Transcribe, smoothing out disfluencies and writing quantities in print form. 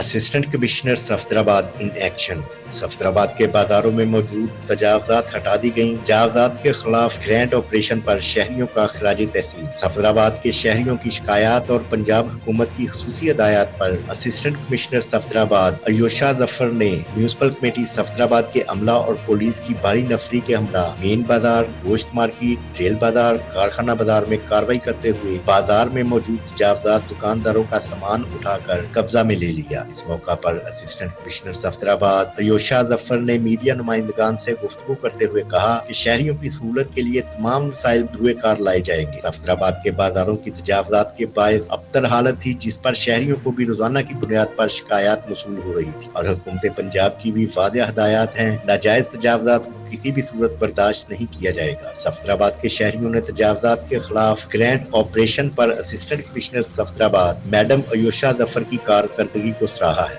Assistant commissioner Safdarabad in action. Safdarabad کے بازاروں میں موجود تجاوزات ہٹا دی گئیں۔ تجاوزات کے خلاف گرینڈ آپریشن پر شہریوں کا خراج تحسین۔ صفدرآباد کے شہریوں کی شکایات اور پنجاب حکومت کی خصوصی ہدایات پر اسسٹنٹ کمشنر صفدرآباد عیوشا ظفر نے میونسپل کمیٹی صفدرآباد کے عملہ اور پولیس کی بھاری نفری کے ہمراہ مین بازار، گوشت مارکیٹ، ریل بازار، کارخانہ بازار میں کارروائی کرتے ہوئے بازار میں موجود تجاوزات دکانداروں کا سامان اٹھا کر قبضہ میں لے لیا۔ اس موقع پر اسسٹنٹ کمشنر صفدرآباد عیوشا ظفر نے میڈیا نمائندگان سے گفتگو کرتے ہوئے کہا کہ شہریوں کی سہولت کے لیے تمام وسائل بروئے کار لائے جائیں گے۔ صفدرآباد کے بازاروں کی تجاوزات کے باعث ابتر حالت تھی، جس پر شہریوں کو بھی روزانہ کی بنیاد پر شکایات موصول ہو رہی تھی اور حکومت پنجاب کی بھی واضح ہدایات ہیں، ناجائز تجاوزات کو کسی بھی صورت برداشت نہیں کیا جائے گا۔ صفدرآباد کے شہریوں نے تجاوزات کے خلاف گرینڈ آپریشن پر اسسٹنٹ کمشنر صفدرآباد میڈم عیوشا ظفر کی کارکردگی کو سراہا ہے۔